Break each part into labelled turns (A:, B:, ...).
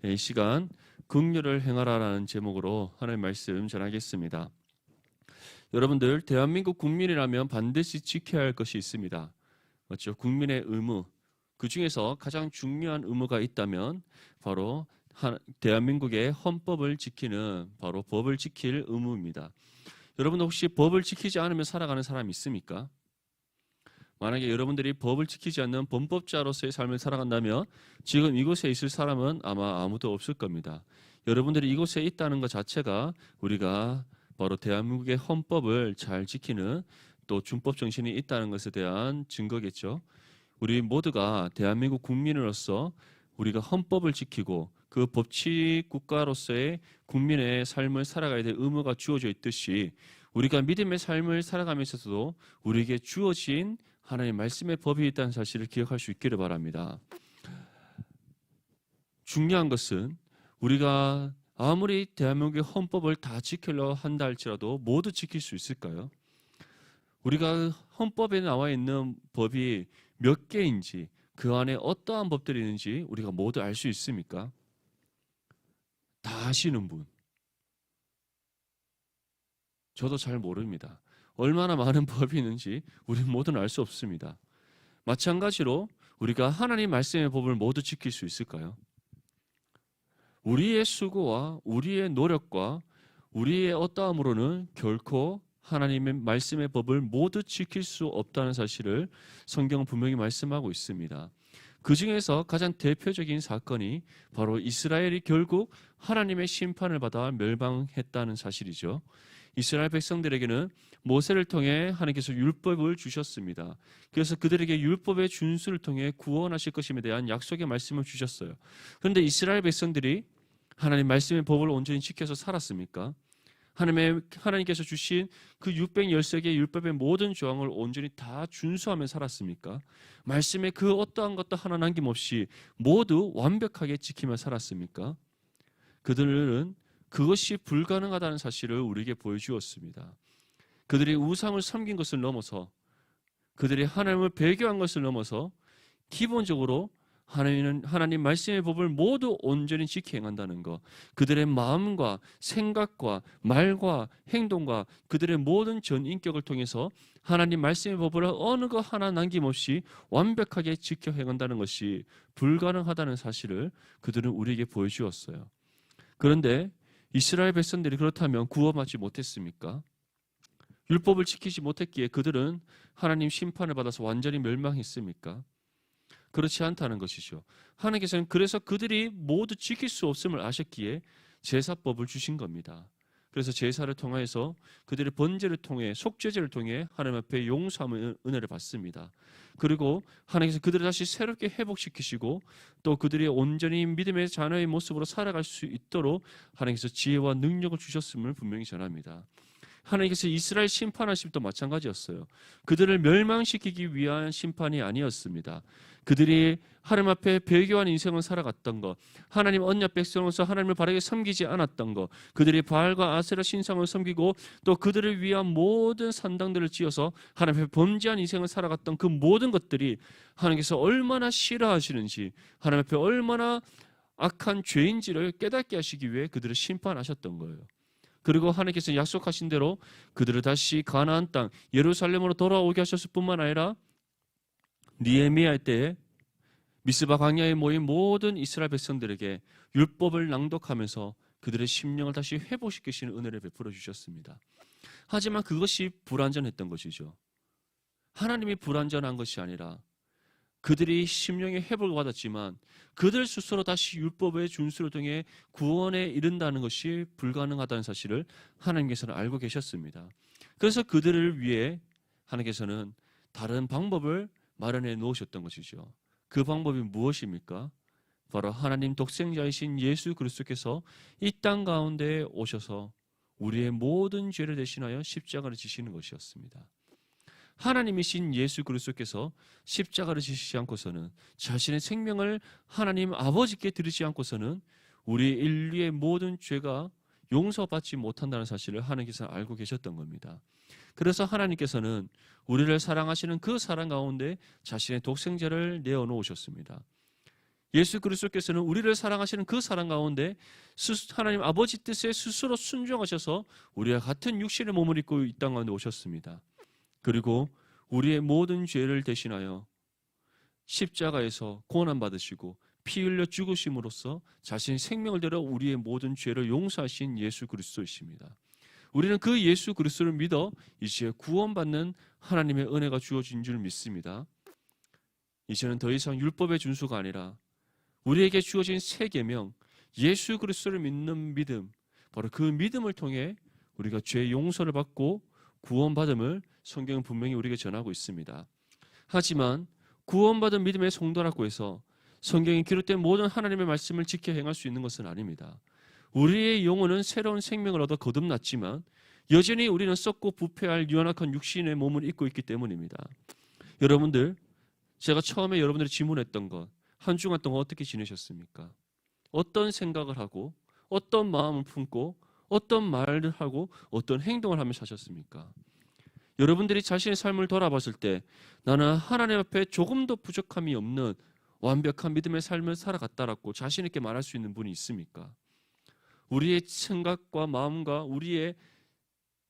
A: 이 시간 긍휼을 행하라라는 제목으로 하나님의 말씀 전하겠습니다. 여러분들, 대한민국 국민이라면 반드시 지켜야 할 것이 있습니다. 맞죠? 국민의 의무. 그 중에서 가장 중요한 의무가 있다면 바로 대한민국의 헌법을 지키는 바로 법을 지킬 의무입니다. 여러분 혹시 법을 지키지 않으면 살아가는 사람이 있습니까? 만약에 여러분들이 법을 지키지 않는 범법자로서의 삶을 살아간다면 지금 이곳에 있을 사람은 아마 아무도 없을 겁니다. 여러분들이 이곳에 있다는 것 자체가 우리가 바로 대한민국의 헌법을 잘 지키는 또 준법 정신이 있다는 것에 대한 증거겠죠. 우리 모두가 대한민국 국민으로서 우리가 헌법을 지키고 그 법치 국가로서의 국민의 삶을 살아가야 될 의무가 주어져 있듯이 우리가 믿음의 삶을 살아가면서도 우리에게 주어진 하나님의 말씀의 법이 있다는 사실을 기억할 수 있기를 바랍니다. 중요한 것은 우리가 아무리 대한민국의 헌법을 다 지키려 한다 할지라도 모두 지킬 수 있을까요? 우리가 헌법에 나와 있는 법이 몇 개인지 그 안에 어떠한 법들이 있는지 우리가 모두 알 수 있습니까? 다 아시는 분? 저도 잘 모릅니다. 얼마나 많은 법이 있는지 우리 모두는 알 수 없습니다. 마찬가지로 우리가 하나님 말씀의 법을 모두 지킬 수 있을까요? 우리의 수고와 우리의 노력과 우리의 어떠함으로는 결코 하나님의 말씀의 법을 모두 지킬 수 없다는 사실을 성경은 분명히 말씀하고 있습니다. 그 중에서 가장 대표적인 사건이 바로 이스라엘이 결국 하나님의 심판을 받아 멸망했다는 사실이죠. 이스라엘 백성들에게는 모세를 통해 하나님께서 율법을 주셨습니다. 그래서 그들에게 율법의 준수를 통해 구원하실 것임에 대한 약속의 말씀을 주셨어요. 그런데 이스라엘 백성들이 하나님 말씀의 법을 온전히 지켜서 살았습니까? 하나님께서 주신 그 613개의 율법의 모든 조항을 온전히 다 준수하며 살았습니까? 말씀의 그 어떠한 것도 하나 남김없이 모두 완벽하게 지키며 살았습니까? 그들은 그것이 불가능하다는 사실을 우리에게 보여주었습니다. 그들이 우상을 섬긴 것을 넘어서 그들이 하나님을 배교한 것을 넘어서 기본적으로 하나님 말씀의 법을 모두 온전히 지켜 행한다는 것, 그들의 마음과 생각과 말과 행동과 그들의 모든 전인격을 통해서 하나님 말씀의 법을 어느 것 하나 남김없이 완벽하게 지켜 행한다는 것이 불가능하다는 사실을 그들은 우리에게 보여주었어요. 그런데 이스라엘 백성들이 그렇다면 구원받지 못했습니까? 율법을 지키지 못했기에 그들은 하나님 심판을 받아서 완전히 멸망했습니까? 그렇지 않다는 것이죠. 하나님께서는 그래서 그들이 모두 지킬 수 없음을 아셨기에 제사법을 주신 겁니다. 그래서 제사를 통해서 그들의 번제를 통해 속죄제를 통해 하나님 앞에 용서함의 은혜를 받습니다. 그리고 하나님께서 그들을 다시 새롭게 회복시키시고 또 그들이 온전히 믿음의 자녀의 모습으로 살아갈 수 있도록 하나님께서 지혜와 능력을 주셨음을 분명히 전합니다. 하나님께서 이스라엘 심판하심도 마찬가지였어요. 그들을 멸망시키기 위한 심판이 아니었습니다. 그들이 하나님 앞에 배교한 인생을 살아갔던 것, 하나님 언약 백성으로서 하나님을 바르게 섬기지 않았던 것, 그들이 바알과 아세라 신상을 섬기고 또 그들을 위한 모든 산당들을 지어서 하나님 앞에 범죄한 인생을 살아갔던 그 모든 것들이 하나님께서 얼마나 싫어하시는지, 하나님 앞에 얼마나 악한 죄인지를 깨닫게 하시기 위해 그들을 심판하셨던 거예요. 그리고 하나님께서 약속하신 대로 그들을 다시 가나안 땅 예루살렘으로 돌아오게 하셨을 뿐만 아니라 느헤미야 때에 미스바 광야에 모인 모든 이스라엘 백성들에게 율법을 낭독하면서 그들의 심령을 다시 회복시키시는 은혜를 베풀어 주셨습니다. 하지만 그것이 불완전했던 것이죠. 하나님이 불완전한 것이 아니라 그들이 심령의 회복을 받았지만 그들 스스로 다시 율법의 준수를 통해 구원에 이른다는 것이 불가능하다는 사실을 하나님께서는 알고 계셨습니다. 그래서 그들을 위해 하나님께서는 다른 방법을 마련해 놓으셨던 것이죠. 그 방법이 무엇입니까? 바로 하나님 독생자이신 예수 그리스도께서 이 땅 가운데 오셔서 우리의 모든 죄를 대신하여 십자가를 지시는 것이었습니다. 하나님이신 예수 그리스도께서 십자가를 지시지 않고서는 자신의 생명을 하나님 아버지께 드리지 않고서는 우리 인류의 모든 죄가 용서받지 못한다는 사실을 하나님께서는 알고 계셨던 겁니다. 그래서 하나님께서는 우리를 사랑하시는 그 사랑 가운데 자신의 독생자를 내어놓으셨습니다. 예수 그리스도께서는 우리를 사랑하시는 그 사랑 가운데 하나님 아버지 뜻에 스스로 순종하셔서 우리와 같은 육신의 몸을 입고 이 땅 가운데 오셨습니다. 그리고 우리의 모든 죄를 대신하여 십자가에서 고난받으시고 피 흘려 죽으심으로써 자신의 생명을 들여 우리의 모든 죄를 용서하신 예수 그리스도이십니다. 우리는 그 예수 그리스도를 믿어 이제 구원받는 하나님의 은혜가 주어진 줄 믿습니다. 이제는 더 이상 율법의 준수가 아니라 우리에게 주어진 새 계명, 예수 그리스도를 믿는 믿음, 바로 그 믿음을 통해 우리가 죄 용서를 받고 구원받음을 성경은 분명히 우리에게 전하고 있습니다. 하지만 구원받은 믿음의 성도라고 해서 성경에 기록된 모든 하나님의 말씀을 지켜 행할 수 있는 것은 아닙니다. 우리의 영혼은 새로운 생명을 얻어 거듭났지만 여전히 우리는 썩고 부패할 연약한 육신의 몸을 입고 있기 때문입니다. 여러분들, 제가 처음에 여러분들이 질문했던 것, 한 주간 동안 어떻게 지내셨습니까? 어떤 생각을 하고 어떤 마음을 품고 어떤 말을 하고 어떤 행동을 하며 사셨습니까? 여러분들이 자신의 삶을 돌아봤을 때 나는 하나님 앞에 조금도 부족함이 없는 완벽한 믿음의 삶을 살아갔다라고 자신 있게 말할 수 있는 분이 있습니까? 우리의 생각과 마음과 우리의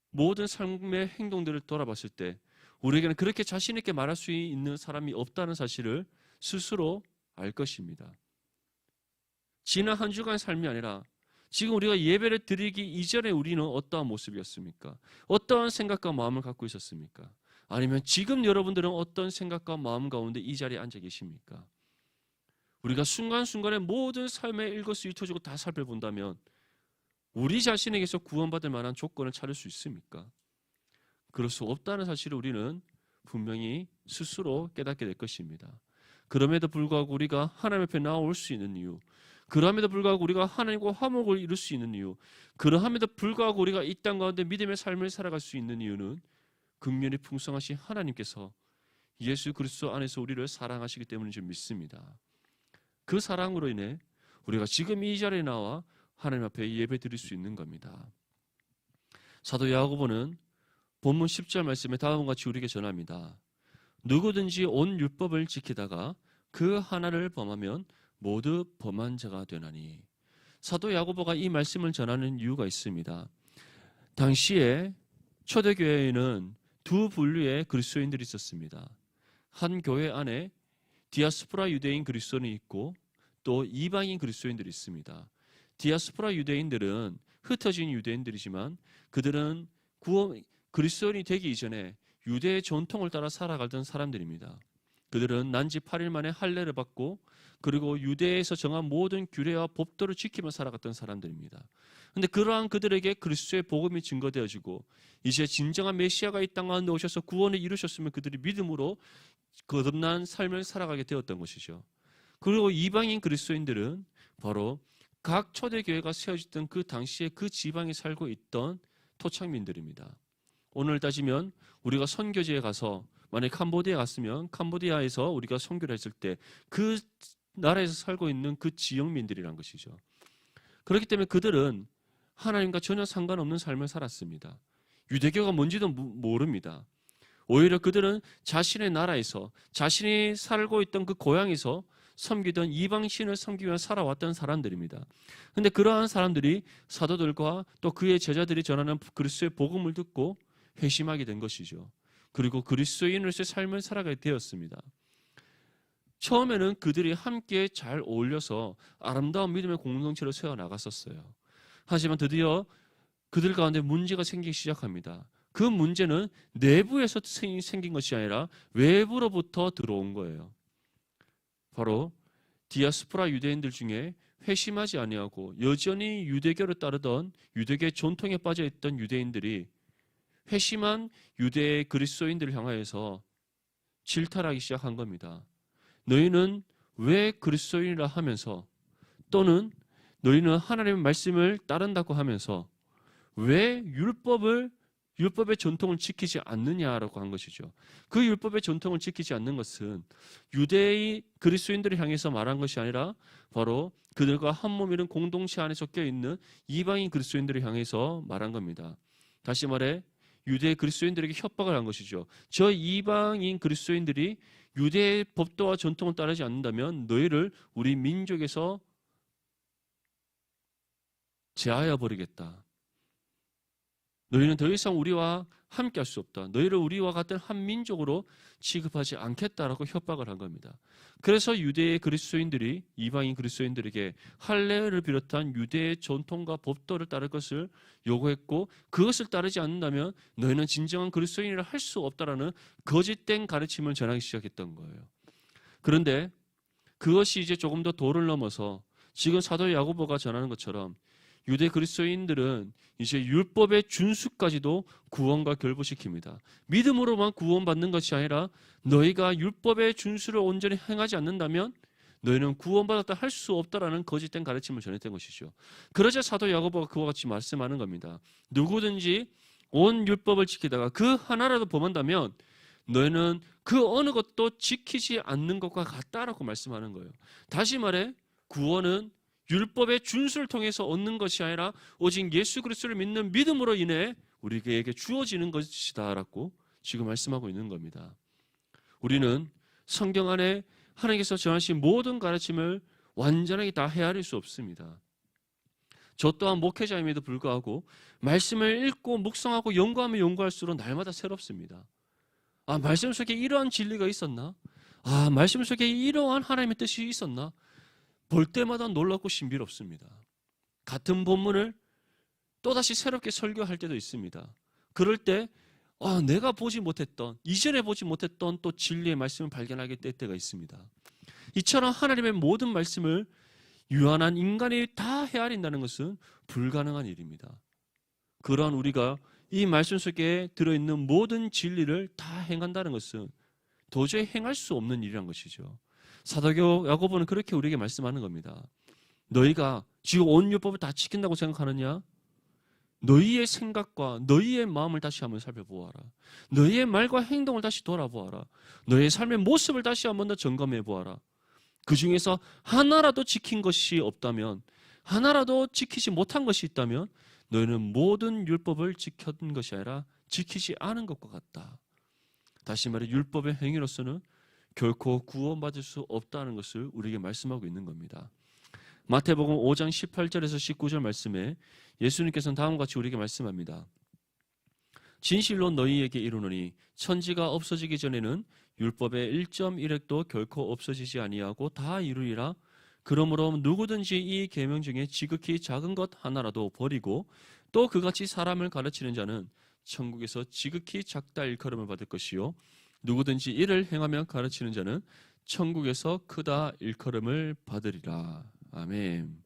A: 모든 삶의 행동들을 돌아봤을 때 우리에게는 그렇게 자신 있게 말할 수 있는 사람이 없다는 사실을 스스로 알 것입니다. 지난 한 주간 삶이 아니라 지금 우리가 예배를 드리기 이전에 우리는 어떠한 모습이었습니까? 어떠한 생각과 마음을 갖고 있었습니까? 아니면 지금 여러분들은 어떤 생각과 마음 가운데 이 자리에 앉아 계십니까? 우리가 순간순간에 모든 삶의 일거수일투족을 다 살펴본다면 우리 자신에게서 구원받을 만한 조건을 찾을 수 있습니까? 그럴 수 없다는 사실을 우리는 분명히 스스로 깨닫게 될 것입니다. 그럼에도 불구하고 우리가 하나님 앞에 나올 수 있는 이유, 그럼에도 불구하고 우리가 하나님과 화목을 이룰 수 있는 이유, 그러함에도 불구하고 우리가 이 땅 가운데 믿음의 삶을 살아갈 수 있는 이유는 긍휼이 풍성하신 하나님께서 예수 그리스도 안에서 우리를 사랑하시기 때문인 줄 믿습니다. 그 사랑으로 인해 우리가 지금 이 자리에 나와 하나님 앞에 예배 드릴 수 있는 겁니다. 사도 야고보는 본문 10절 말씀에 다음과 같이 우리에게 전합니다. 누구든지 온 율법을 지키다가 그 하나를 범하면 모두 범한 자가 되나니. 사도 야고보가 이 말씀을 전하는 이유가 있습니다. 당시에 초대교회에는 두 분류의 그리스도인들이 있었습니다. 한 교회 안에 디아스포라 유대인 그리스도인이 있고 또 이방인 그리스도인들이 있습니다. 디아스포라 유대인들은 흩어진 유대인들이지만 그들은 그리스도인이 되기 이전에 유대의 전통을 따라 살아가던 사람들입니다. 그들은 난지 8일 만에 할례를 받고 그리고 유대에서 정한 모든 규례와 법도를 지키며 살아갔던 사람들입니다. 그런데 그러한 그들에게 그리스도의 복음이 증거되어지고 이제 진정한 메시아가 이 땅 가운데 오셔서 구원을 이루셨으면 그들이 믿음으로 거듭난 삶을 살아가게 되었던 것이죠. 그리고 이방인 그리스도인들은 바로 각 초대교회가 세워졌던 그 당시에 그 지방에 살고 있던 토착민들입니다. 오늘 따지면 우리가 선교지에 가서 만약에 캄보디아에 갔으면 캄보디아에서 우리가 선교를 했을 때 그 나라에서 살고 있는 그 지역민들이란 것이죠. 그렇기 때문에 그들은 하나님과 전혀 상관없는 삶을 살았습니다. 유대교가 뭔지도 모릅니다. 오히려 그들은 자신의 나라에서 자신이 살고 있던 그 고향에서 섬기던 이방신을 섬기며 살아왔던 사람들입니다. 그런데 그러한 사람들이 사도들과 또 그의 제자들이 전하는 그리스도의 복음을 듣고 회심하게 된 것이죠. 그리고 그리스도인으로서의 삶을 살아가게 되었습니다. 처음에는 그들이 함께 잘 어울려서 아름다운 믿음의 공동체로 세워나갔었어요. 하지만 드디어 그들 가운데 문제가 생기기 시작합니다. 그 문제는 내부에서 생긴 것이 아니라 외부로부터 들어온 거예요. 바로 디아스포라 유대인들 중에 회심하지 아니하고 여전히 유대교를 따르던 유대교의 전통에 빠져있던 유대인들이 회심한 유대의 그리스도인들을 향하여서 질타하기 시작한 겁니다. 너희는 왜 그리스도인이라 하면서 또는 너희는 하나님의 말씀을 따른다고 하면서 왜 율법의 전통을 지키지 않느냐라고 한 것이죠. 그 율법의 전통을 지키지 않는 것은 유대의 그리스도인들을 향해서 말한 것이 아니라 바로 그들과 한 몸이른 공동체 안에 섞여 있는 이방인 그리스도인들을 향해서 말한 겁니다. 다시 말해 유대 그리스도인들에게 협박을 한 것이죠. 저 이방인 그리스도인들이 유대의 법도와 전통을 따르지 않는다면 너희를 우리 민족에서 제하여 버리겠다. 너희는 더 이상 우리와 함께할 수 없다. 너희를 우리와 같은 한 민족으로 취급하지 않겠다라고 협박을 한 겁니다. 그래서 유대의 그리스도인들이 이방인 그리스도인들에게 할례를 비롯한 유대의 전통과 법도를 따를 것을 요구했고, 그것을 따르지 않는다면 너희는 진정한 그리스도인이라 할 수 없다라는 거짓된 가르침을 전하기 시작했던 거예요. 그런데 그것이 이제 조금 더 도를 넘어서 지금 사도 야고보가 전하는 것처럼 유대 그리스도인들은 이제 율법의 준수까지도 구원과 결부시킵니다. 믿음으로만 구원받는 것이 아니라 너희가 율법의 준수를 온전히 행하지 않는다면 너희는 구원받았다 할 수 없다라는 거짓된 가르침을 전했던 것이죠. 그러자 사도 야고보가 그와 같이 말씀하는 겁니다. 누구든지 온 율법을 지키다가 그 하나라도 범한다면 너희는 그 어느 것도 지키지 않는 것과 같다라고 말씀하는 거예요. 다시 말해 구원은 율법의 준수를 통해서 얻는 것이 아니라 오직 예수 그리스도를 믿는 믿음으로 인해 우리에게 주어지는 것이다라고 지금 말씀하고 있는 겁니다. 우리는 성경 안에 하나님께서 전하신 모든 가르침을 완전하게 다 헤아릴 수 없습니다. 저 또한 목회자임에도 불구하고 말씀을 읽고 묵상하고 연구하면 연구할수록 날마다 새롭습니다. 아, 말씀 속에 이러한 진리가 있었나? 아, 말씀 속에 이러한 하나님의 뜻이 있었나? 볼 때마다 놀랍고 신비롭습니다. 같은 본문을 또다시 새롭게 설교할 때도 있습니다. 그럴 때 내가 보지 못했던, 이전에 보지 못했던 또 진리의 말씀을 발견하게 될 때가 있습니다. 이처럼 하나님의 모든 말씀을 유한한 인간이 다 헤아린다는 것은 불가능한 일입니다. 그러한 우리가 이 말씀 속에 들어있는 모든 진리를 다 행한다는 것은 도저히 행할 수 없는 일이란 것이죠. 사도 야고보는 그렇게 우리에게 말씀하는 겁니다. 너희가 지금 온 율법을 다 지킨다고 생각하느냐? 너희의 생각과 너희의 마음을 다시 한번 살펴보아라. 너희의 말과 행동을 다시 돌아보아라. 너희의 삶의 모습을 다시 한번 더 점검해 보아라. 그 중에서 하나라도 지킨 것이 없다면, 하나라도 지키지 못한 것이 있다면 너희는 모든 율법을 지킨 것이 아니라 지키지 않은 것과 같다. 다시 말해 율법의 행위로서는 결코 구원받을 수 없다는 것을 우리에게 말씀하고 있는 겁니다. 마태복음 5장 18절에서 19절 말씀에 예수님께서는 다음과 같이 우리에게 말씀합니다. 진실로 너희에게 이르노니 천지가 없어지기 전에는 율법의 1.1획도 결코 없어지지 아니하고 다 이루리라. 그러므로 누구든지 이 계명 중에 지극히 작은 것 하나라도 버리고 또 그같이 사람을 가르치는 자는 천국에서 지극히 작다 일컬음을 받을 것이요 누구든지 이를 행하며 가르치는 자는 천국에서 크다 일컬음을 받으리라. 아멘.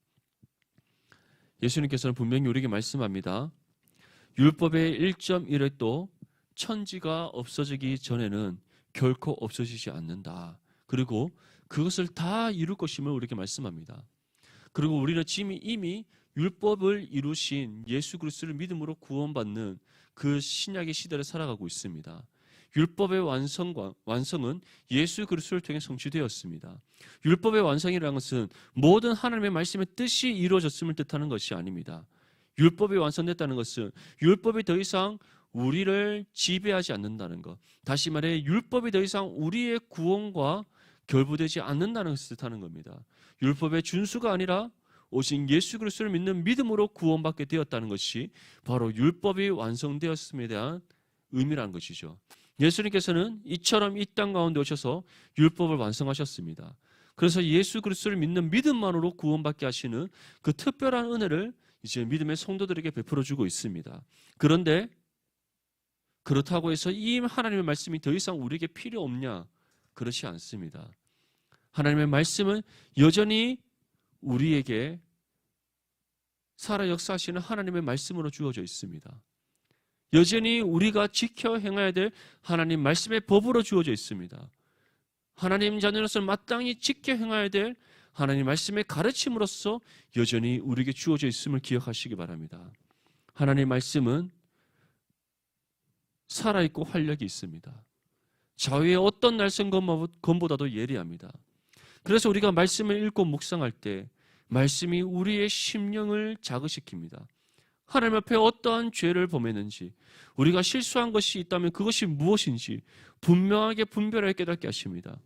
A: 예수님께서는 분명히 우리에게 말씀합니다. 율법의 1.1획도 천지가 없어지기 전에는 결코 없어지지 않는다. 그리고 그것을 다 이룰 것임을 우리에게 말씀합니다. 그리고 우리는 지금 이미 율법을 이루신 예수 그리스도를 믿음으로 구원받는 그 신약의 시대를 살아가고 있습니다. 율법의 완성은 예수 그리스도를 통해 성취되었습니다. 율법의 완성이라는 것은 모든 하나님의 말씀의 뜻이 이루어졌음을 뜻하는 것이 아닙니다. 율법이 완성됐다는 것은 율법이 더 이상 우리를 지배하지 않는다는 것. 다시 말해 율법이 더 이상 우리의 구원과 결부되지 않는다는 것을 뜻하는 겁니다. 율법의 준수가 아니라 오직 예수 그리스도를 믿는 믿음으로 구원받게 되었다는 것이 바로 율법이 완성되었음에 대한 의미라는 것이죠. 예수님께서는 이처럼 이 땅 가운데 오셔서 율법을 완성하셨습니다. 그래서 예수 그리스도를 믿는 믿음만으로 구원받게 하시는 그 특별한 은혜를 이제 믿음의 성도들에게 베풀어 주고 있습니다. 그런데 그렇다고 해서 이 하나님의 말씀이 더 이상 우리에게 필요 없냐? 그렇지 않습니다. 하나님의 말씀은 여전히 우리에게 살아 역사하시는 하나님의 말씀으로 주어져 있습니다. 여전히 우리가 지켜 행해야 될 하나님 말씀의 법으로 주어져 있습니다. 하나님 자녀로서 마땅히 지켜 행해야 될 하나님 말씀의 가르침으로서 여전히 우리에게 주어져 있음을 기억하시기 바랍니다. 하나님 말씀은 살아있고 활력이 있습니다. 좌우의 어떤 날쌘검보다도 예리합니다. 그래서 우리가 말씀을 읽고 묵상할 때 말씀이 우리의 심령을 자극시킵니다. 하나님 앞에 어떠한 죄를 범했는지, 우리가 실수한 것이 있다면 그것이 무엇인지 분명하게 분별하게 깨닫게 하십니다.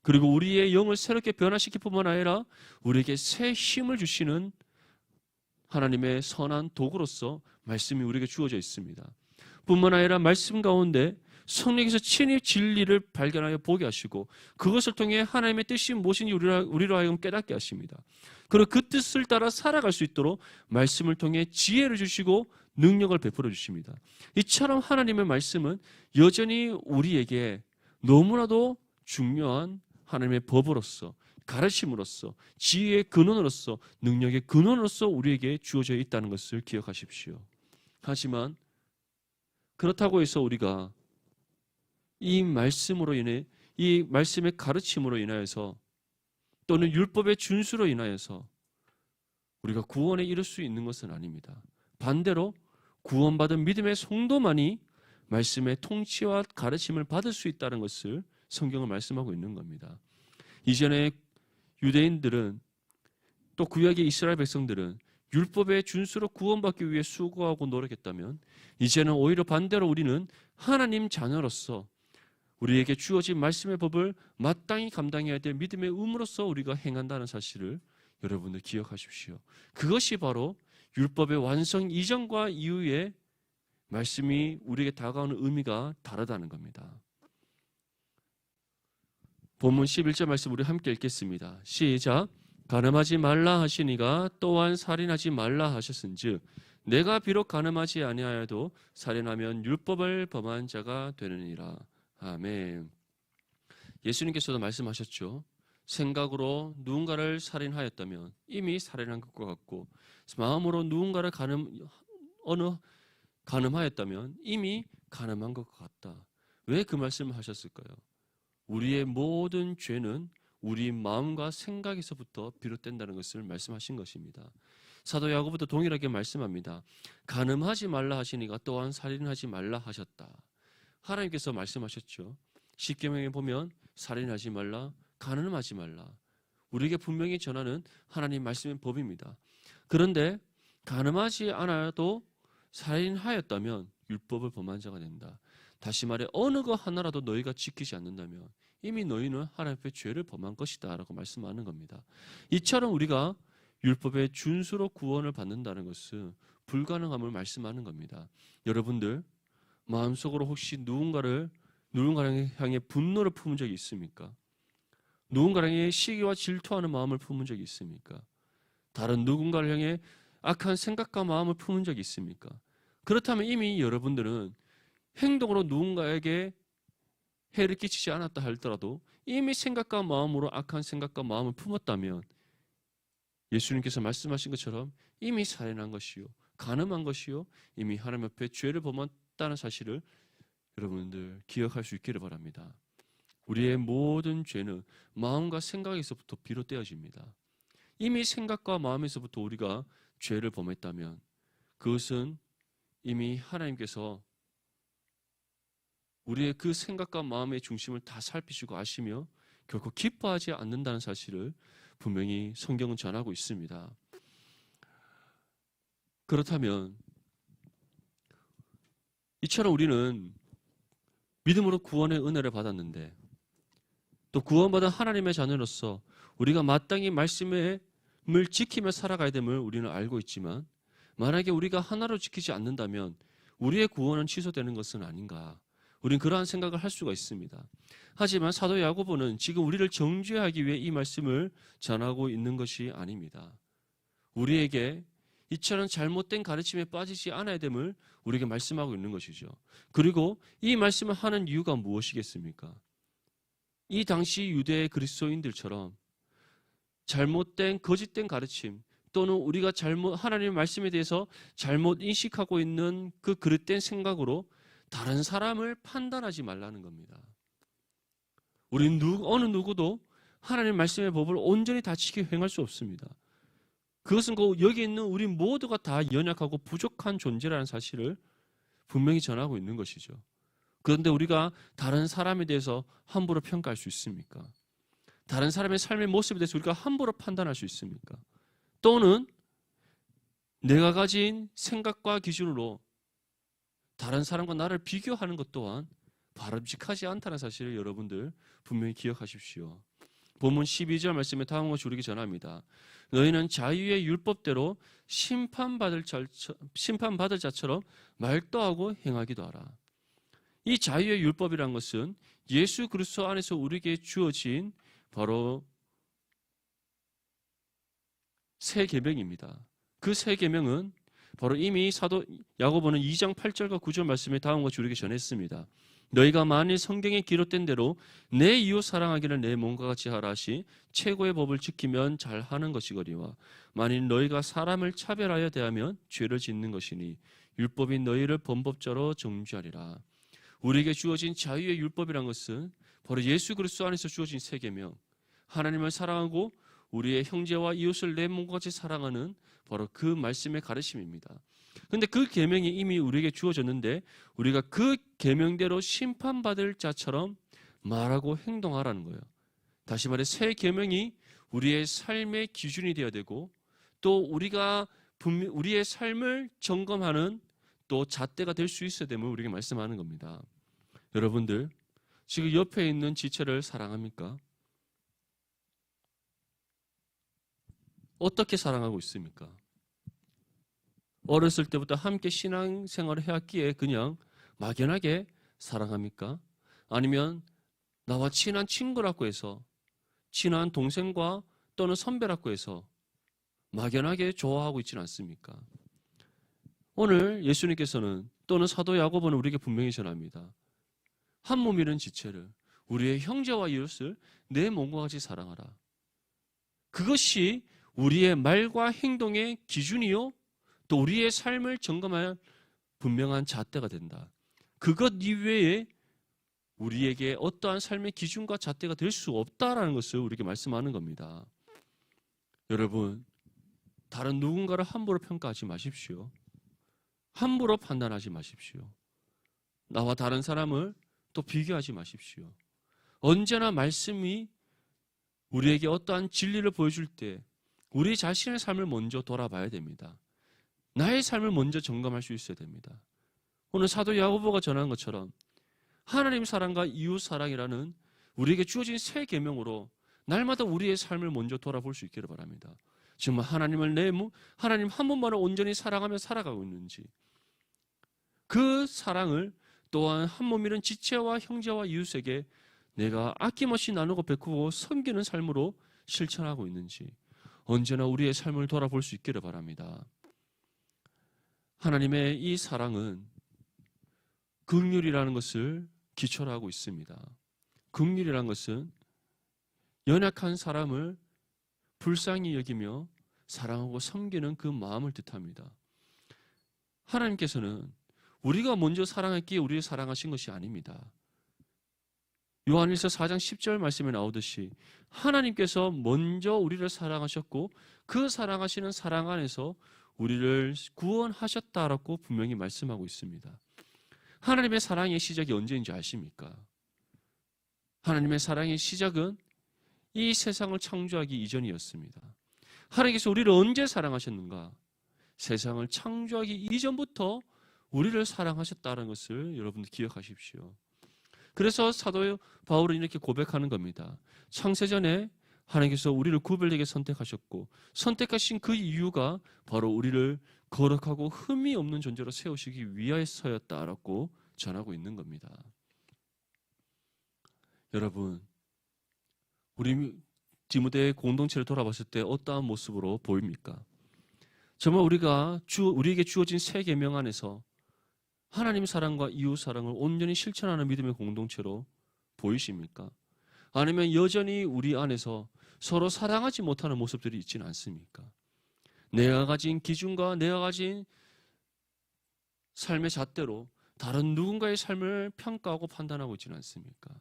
A: 그리고 우리의 영을 새롭게 변화시킬 뿐만 아니라 우리에게 새 힘을 주시는 하나님의 선한 도구로서 말씀이 우리에게 주어져 있습니다. 뿐만 아니라 말씀 가운데 성령께서 친히 진리를 발견하여 보게 하시고 그것을 통해 하나님의 뜻이 무엇인지 우리로 하여금 깨닫게 하십니다. 그리고 그 뜻을 따라 살아갈 수 있도록 말씀을 통해 지혜를 주시고 능력을 베풀어 주십니다. 이처럼 하나님의 말씀은 여전히 우리에게 너무나도 중요한 하나님의 법으로서, 가르침으로서, 지혜의 근원으로서, 능력의 근원으로서 우리에게 주어져 있다는 것을 기억하십시오. 하지만 그렇다고 해서 우리가 이 말씀으로 인해, 이 말씀의 가르침으로 인하여서 또는 율법의 준수로 인하여서 우리가 구원에 이를 수 있는 것은 아닙니다. 반대로 구원받은 믿음의 성도만이 말씀의 통치와 가르침을 받을 수 있다는 것을 성경은 말씀하고 있는 겁니다. 이전에 유대인들은 또 구약의 이스라엘 백성들은 율법의 준수로 구원받기 위해 수고하고 노력했다면 이제는 오히려 반대로 우리는 하나님 자녀로서 우리에게 주어진 말씀의 법을 마땅히 감당해야 될 믿음의 의무로서 우리가 행한다는 사실을 여러분들 기억하십시오. 그것이 바로 율법의 완성 이전과 이후의 말씀이 우리에게 다가오는 의미가 다르다는 겁니다. 본문 11절 말씀 우리 함께 읽겠습니다. 시작. 간음하지 말라 하시니가 또한 살인하지 말라 하셨은즉 내가 비록 간음하지 아니하여도 살인하면 율법을 범한 자가 되느니라. 아멘. 예수님께서도 말씀하셨죠. 생각으로 누군가를 살인하였다면 이미 살인한 것과 같고 마음으로 누군가를 간음하였다면 이미 간음한 것과 같다. 왜 그 말씀을 하셨을까요? 우리의 모든 죄는 우리 마음과 생각에서부터 비롯된다는 것을 말씀하신 것입니다. 사도 야고보도 동일하게 말씀합니다. 간음하지 말라 하시니가 또한 살인하지 말라 하셨다. 하나님께서 말씀하셨죠. 십계명에 보면 살인하지 말라, 간음하지 말라. 우리에게 분명히 전하는 하나님 말씀의 법입니다. 그런데 간음하지 않아도 살인하였다면 율법을 범한 자가 된다. 다시 말해 어느 것 하나라도 너희가 지키지 않는다면 이미 너희는 하나님 앞에 죄를 범한 것이다 라고 말씀하는 겁니다. 이처럼 우리가 율법의 준수로 구원을 받는다는 것은 불가능함을 말씀하는 겁니다. 여러분들 마음속으로 혹시 누군가를 향해 분노를 품은 적이 있습니까? 누군가를 향해 시기와 질투하는 마음을 품은 적이 있습니까? 다른 누군가를 향해 악한 생각과 마음을 품은 적이 있습니까? 그렇다면 이미 여러분들은 행동으로 누군가에게 해를 끼치지 않았다 할더라도 이미 생각과 마음으로 악한 생각과 마음을 품었다면 예수님께서 말씀하신 것처럼 이미 살인한 것이요 간음한 것이요 이미 하나님 앞에 죄를 범했다는 사실을 여러분들 기억할 수 있기를 바랍니다. 우리의 모든 죄는 마음과 생각에서부터 비롯되어집니다. 이미 생각과 마음에서부터 우리가 죄를 범했다면 그것은 이미 하나님께서 우리의 그 생각과 마음의 중심을 다 살피시고 아시며 결코 기뻐하지 않는다는 사실을 분명히 성경은 전하고 있습니다. 그렇다면 이처럼 우리는 믿음으로 구원의 은혜를 받았는데 또 구원받은 하나님의 자녀로서 우리가 마땅히 말씀을 지키며 살아가야 됨을 우리는 알고 있지만 만약에 우리가 하나로 지키지 않는다면 우리의 구원은 취소되는 것은 아닌가? 우리는 그러한 생각을 할 수가 있습니다. 하지만 사도 야고보는 지금 우리를 정죄하기 위해 이 말씀을 전하고 있는 것이 아닙니다. 우리에게 이처럼 잘못된 가르침에 빠지지 않아야 됨을 우리에게 말씀하고 있는 것이죠. 그리고 이 말씀을 하는 이유가 무엇이겠습니까? 이 당시 유대 그리스도인들처럼 잘못된 거짓된 가르침 또는 우리가 하나님의 말씀에 대해서 잘못 인식하고 있는 그 그릇된 생각으로 다른 사람을 판단하지 말라는 겁니다. 우리는 어느 누구도 하나님의 말씀의 법을 온전히 다 지키고 행할 수 없습니다. 그것은 여기 있는 우리 모두가 다 연약하고 부족한 존재라는 사실을 분명히 전하고 있는 것이죠. 그런데 우리가 다른 사람에 대해서 함부로 평가할 수 있습니까? 다른 사람의 삶의 모습에 대해서 우리가 함부로 판단할 수 있습니까? 또는 내가 가진 생각과 기준으로 다른 사람과 나를 비교하는 것 또한 바람직하지 않다는 사실을 여러분들 분명히 기억하십시오. 본문 12절 말씀에 다음과 같이 우리에게 전합니다. 너희는 자유의 율법대로 심판받을 자처럼 말도 하고 행하기도 하라. 이 자유의 율법이란 것은 예수 그리스도 안에서 우리에게 주어진 바로 새 계명입니다. 그 새 계명은 바로 이미 사도 야고보는 2장 8절과 9절 말씀에 다음과 같이 우리에게 전했습니다. 너희가 만일 성경에 기록된 대로 내 이웃 사랑하기를 내 몸과 같이 하라 하시 최고의 법을 지키면 잘하는 것이거니와 만일 너희가 사람을 차별하여 대하면 죄를 짓는 것이니 율법이 너희를 범법자로 정죄하리라. 우리에게 주어진 자유의 율법이란 것은 바로 예수 그리스도 안에서 주어진 새 계명, 하나님을 사랑하고 우리의 형제와 이웃을 내 몸과 같이 사랑하는 바로 그 말씀의 가르침입니다. 그런데 그 계명이 이미 우리에게 주어졌는데 우리가 그 계명대로 심판받을 자처럼 말하고 행동하라는 거예요. 다시 말해 새 계명이 우리의 삶의 기준이 되어야 되고 또 우리가 우리의 삶을 점검하는 또 잣대가 될 수 있어야 됨을 우리에게 말씀하는 겁니다. 여러분들 지금 옆에 있는 지체를 사랑합니까? 어떻게 사랑하고 있습니까? 어렸을 때부터 함께 신앙생활을 해왔기에 그냥 막연하게 사랑합니까? 아니면 나와 친한 친구라고 해서 친한 동생과 또는 선배라고 해서 막연하게 좋아하고 있지는 않습니까? 오늘 예수님께서는 또는 사도 야고보는 우리에게 분명히 전합니다. 한 몸이는 지체를 우리의 형제와 이웃을 내 몸과 같이 사랑하라. 그것이 우리의 말과 행동의 기준이요 또 우리의 삶을 점검할 분명한 잣대가 된다. 그것 이외에 우리에게 어떠한 삶의 기준과 잣대가 될 수 없다라는 것을 우리에게 말씀하는 겁니다. 여러분, 다른 누군가를 함부로 평가하지 마십시오. 함부로 판단하지 마십시오. 나와 다른 사람을 또 비교하지 마십시오. 언제나 말씀이 우리에게 어떠한 진리를 보여줄 때 우리 자신의 삶을 먼저 돌아봐야 됩니다. 나의 삶을 먼저 점검할 수 있어야 됩니다. 오늘 사도 야고보가 전한 것처럼 하나님 사랑과 이웃 사랑이라는 우리에게 주어진 새 계명으로 날마다 우리의 삶을 먼저 돌아볼 수 있기를 바랍니다. 정말 하나님 한 분만을 온전히 사랑하며 살아가고 있는지 그 사랑을 또한 한 몸이는 지체와 형제와 이웃에게 내가 아낌없이 나누고 베푸고 섬기는 삶으로 실천하고 있는지 언제나 우리의 삶을 돌아볼 수 있기를 바랍니다. 하나님의 이 사랑은 긍휼이라는 것을 기초로 하고 있습니다. 긍휼이라는 것은 연약한 사람을 불쌍히 여기며 사랑하고 섬기는 그 마음을 뜻합니다. 하나님께서는 우리가 먼저 사랑했기에 우리를 사랑하신 것이 아닙니다. 요한일서 4장 10절 말씀에 나오듯이 하나님께서 먼저 우리를 사랑하셨고 그 사랑하시는 사랑 안에서 우리를 구원하셨다라고 분명히 말씀하고 있습니다. 하나님의 사랑의 시작이 언제인지 아십니까? 하나님의 사랑의 시작은 이 세상을 창조하기 이전이었습니다. 하나님께서 우리를 언제 사랑하셨는가? 세상을 창조하기 이전부터 우리를 사랑하셨다는 것을 여러분들 기억하십시오. 그래서 사도 바울은 이렇게 고백하는 겁니다. 창세전에 하나님께서 우리를 구별되게 선택하셨고 선택하신 그 이유가 바로 우리를 거룩하고 흠이 없는 존재로 세우시기 위하여서였다라고 전하고 있는 겁니다. 여러분, 우리 디모데 공동체를 돌아봤을 때 어떠한 모습으로 보입니까? 정말 우리에게 주어진 새 계명 안에서 하나님 사랑과 이웃 사랑을 온전히 실천하는 믿음의 공동체로 보이십니까? 아니면 여전히 우리 안에서 서로 사랑하지 못하는 모습들이 있지는 않습니까? 내가 가진 기준과 내가 가진 삶의 잣대로 다른 누군가의 삶을 평가하고 판단하고 있지는 않습니까?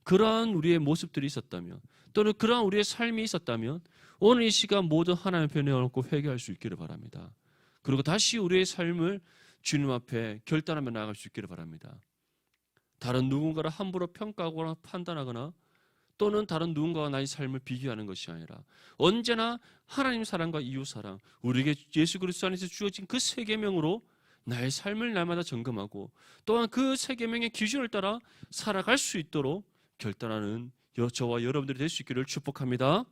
A: 그러한 우리의 모습들이 있었다면 또는 그러한 우리의 삶이 있었다면 오늘 이 시간 모두 하나님 편에 얹고 회개할 수 있기를 바랍니다. 그리고 다시 우리의 삶을 주님 앞에 결단하며 나아갈 수 있기를 바랍니다. 다른 누군가를 함부로 평가하거나 판단하거나 또는 다른 누군가와 나의 삶을 비교하는 것이 아니라 언제나 하나님 사랑과 이웃 사랑, 우리에게 예수 그리스도 안에서 주어진 그 세 계명으로 나의 삶을 날마다 점검하고 또한 그 세 계명의 기준을 따라 살아갈 수 있도록 결단하는 저와 여러분들이 될 수 있기를 축복합니다.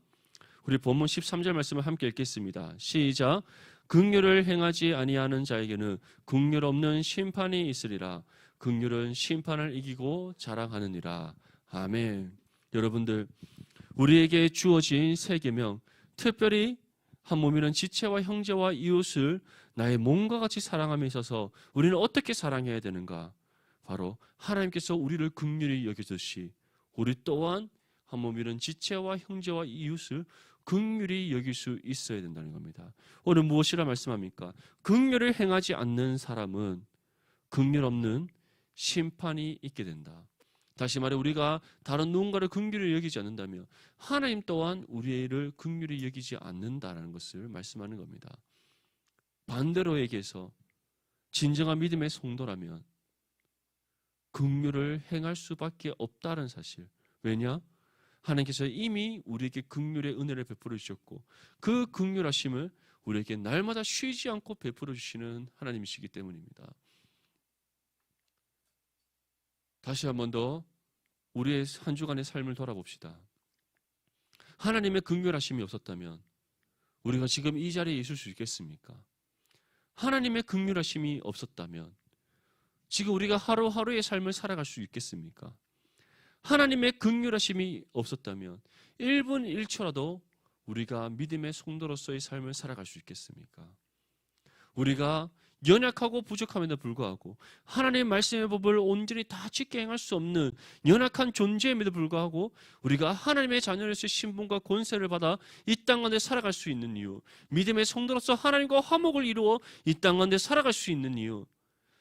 A: 우리 본문 13절 말씀을 함께 읽겠습니다. 시작. 긍휼을 행하지 아니하는 자에게는 긍휼 없는 심판이 있으리라. 긍휼은 심판을 이기고 자랑하느니라. 아멘. 여러분들, 우리에게 주어진 세 계명, 특별히 한 몸이는 지체와 형제와 이웃을 나의 몸과 같이 사랑함에 있어서 우리는 어떻게 사랑해야 되는가? 바로 하나님께서 우리를 긍휼히 여기듯이 우리 또한 한 몸이는 지체와 형제와 이웃을 긍휼히 여길 수 있어야 된다는 겁니다. 오늘 무엇이라 말씀합니까? 긍휼을 행하지 않는 사람은 긍휼 없는 심판이 있게 된다. 다시 말해 우리가 다른 누군가를 긍휼히 여기지 않는다면 하나님 또한 우리를 긍휼히 여기지 않는다라는 것을 말씀하는 겁니다. 반대로 얘기해서 진정한 믿음의 성도라면 긍휼을 행할 수밖에 없다는 사실. 왜냐? 하나님께서 이미 우리에게 긍휼의 은혜를 베풀어 주셨고 그 긍휼하심을 우리에게 날마다 쉬지 않고 베풀어 주시는 하나님이시기 때문입니다. 다시 한 번 더 우리의 한 주간의 삶을 돌아봅시다. 하나님의 긍휼하심이 없었다면 우리가 지금 이 자리에 있을 수 있겠습니까? 하나님의 긍휼하심이 없었다면 지금 우리가 하루하루의 삶을 살아갈 수 있겠습니까? 하나님의 긍휼하심이 없었다면 1분 1초라도 우리가 믿음의 성도로서의 삶을 살아갈 수 있겠습니까? 우리가 연약하고 부족함에도 불구하고 하나님의 말씀의 법을 온전히 다 지켜 행할 수 없는 연약한 존재임에도 불구하고 우리가 하나님의 자녀로서의 신분과 권세를 받아 이 땅 가운데 살아갈 수 있는 이유, 믿음의 성도로서 하나님과 화목을 이루어 이 땅 가운데 살아갈 수 있는 이유,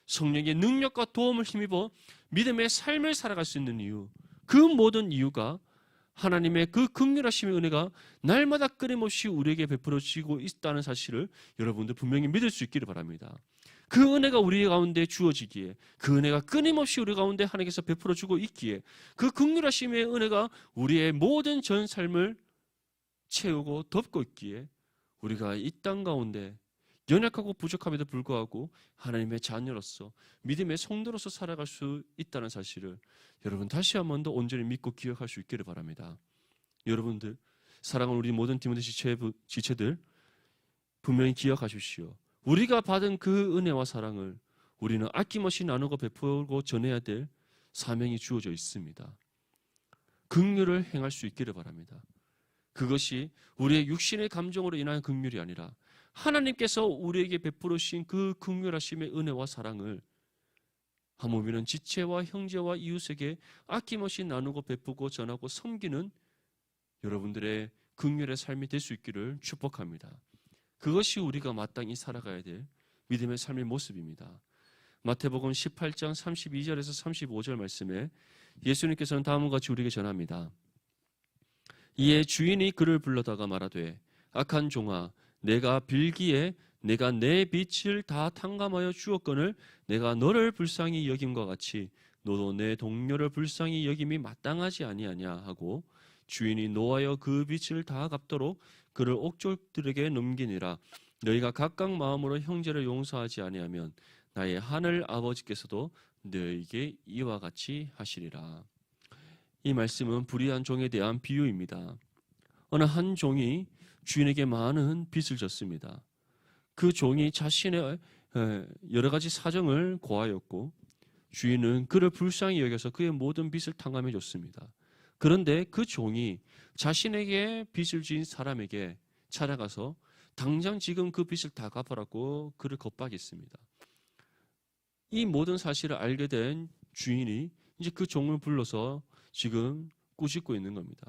A: 성령의 능력과 도움을 힘입어 믿음의 삶을 살아갈 수 있는 이유, 그 모든 이유가 하나님의 그 긍휼하심의 은혜가 날마다 끊임없이 우리에게 베풀어지고 있다는 사실을 여러분들 분명히 믿을 수 있기를 바랍니다. 그 은혜가 우리 가운데 주어지기에, 그 은혜가 끊임없이 우리 가운데 하나님께서 베풀어주고 있기에, 그 긍휼하심의 은혜가 우리의 모든 전 삶을 채우고 덮고 있기에 우리가 이 땅 가운데 연약하고 부족함에도 불구하고 하나님의 자녀로서 믿음의 성도로서 살아갈 수 있다는 사실을 여러분 다시 한 번 더 온전히 믿고 기억할 수 있기를 바랍니다. 여러분들, 사랑하는 우리 모든 디모데 지체들 분명히 기억하십시오. 우리가 받은 그 은혜와 사랑을 우리는 아낌없이 나누고 베풀고 전해야 될 사명이 주어져 있습니다. 긍휼을 행할 수 있기를 바랍니다. 그것이 우리의 육신의 감정으로 인한 긍휼이 아니라 하나님께서 우리에게 베풀어 주신 그 긍휼하심의 은혜와 사랑을 한 몸이는 지체와 형제와 이웃에게 아낌없이 나누고 베푸고 전하고 섬기는 여러분들의 긍휼의 삶이 될 수 있기를 축복합니다. 그것이 우리가 마땅히 살아가야 될 믿음의 삶의 모습입니다. 마태복음 18장 32절에서 35절 말씀에 예수님께서는 다음과 같이 우리에게 전합니다. 이에 주인이 그를 불러다가 말하되 악한 종아, 내가 빌기에 내가 내 빚을 다 탕감하여 주었거늘 내가 너를 불쌍히 여김과 같이 너도 내 동료를 불쌍히 여김이 마땅하지 아니하냐 하고 주인이 노하여 그 빚을 다 갚도록 그를 옥졸들에게 넘기니라. 너희가 각각 마음으로 형제를 용서하지 아니하면 나의 하늘 아버지께서도 너희에게 이와 같이 하시리라. 이 말씀은 불의한 종에 대한 비유입니다. 어느 한 종이 주인에게 많은 빚을 졌습니다. 그 종이 자신의 여러 가지 사정을 고하였고 주인은 그를 불쌍히 여겨서 그의 모든 빚을 탕감해 줬습니다. 그런데 그 종이 자신에게 빚을 진 사람에게 찾아가서 당장 지금 그 빚을 다 갚아라고 그를 겁박했습니다. 이 모든 사실을 알게 된 주인이 이제 그 종을 불러서 지금 꾸짖고 있는 겁니다.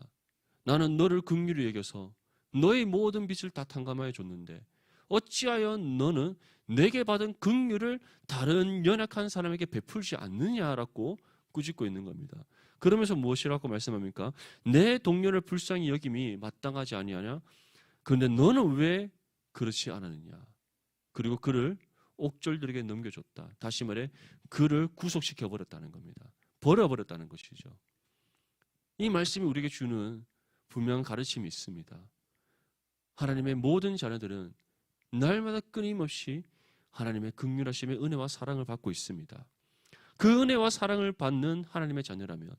A: 나는 너를 긍휼히 여겨서 너의 모든 빚을 다 탕감하여 줬는데 어찌하여 너는 내게 받은 긍휼을 다른 연약한 사람에게 베풀지 않느냐라고 꾸짖고 있는 겁니다. 그러면서 무엇이라고 말씀합니까? 내 동료를 불쌍히 여김이 마땅하지 아니하냐? 그런데 너는 왜 그렇지 않았느냐? 그리고 그를 옥졸들에게 넘겨줬다. 다시 말해 그를 구속시켜 버렸다는 겁니다. 버려버렸다는 것이죠. 이 말씀이 우리에게 주는 분명한 가르침이 있습니다. 하나님의 모든 자녀들은 날마다 끊임없이 하나님의 긍휼하심의 은혜와 사랑을 받고 있습니다. 그 은혜와 사랑을 받는 하나님의 자녀라면,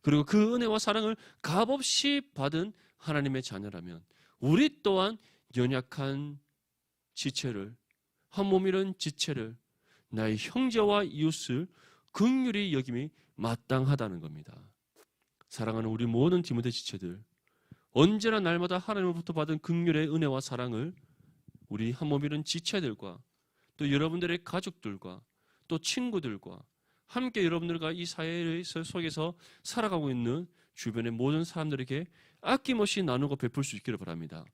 A: 그리고 그 은혜와 사랑을 값없이 받은 하나님의 자녀라면, 우리 또한 연약한 지체를, 한 몸이란 지체를, 나의 형제와 이웃을 긍휼히 여김이 마땅하다는 겁니다. 사랑하는 우리 모든 디모데 지체들, 언제나 날마다 하나님으로부터 받은 긍휼의 은혜와 사랑을 우리 한 몸이란 지체들과 또 여러분들의 가족들과 또 친구들과 함께 여러분들과 이 사회 속에서 살아가고 있는 주변의 모든 사람들에게 아낌없이 나누고 베풀 수 있기를 바랍니다.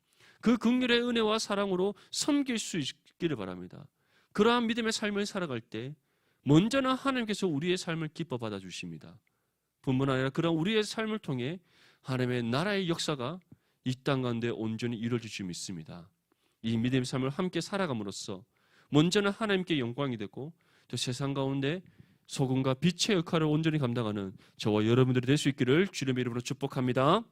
A: 그 긍휼의 은혜와 사랑으로 섬길 수 있기를 바랍니다. 그러한 믿음의 삶을 살아갈 때 먼저는 하나님께서 우리의 삶을 기뻐 받아주십니다. 뿐만 아니라 그런 우리의 삶을 통해 하나님의 나라의 역사가 이 땅 가운데 온전히 이루어질 줄 믿습니다. 이 믿음의 삶을 함께 살아감으로써 먼저는 하나님께 영광이 되고 또 세상 가운데 소금과 빛의 역할을 온전히 감당하는 저와 여러분들이 될 수 있기를 주님의 이름으로 축복합니다.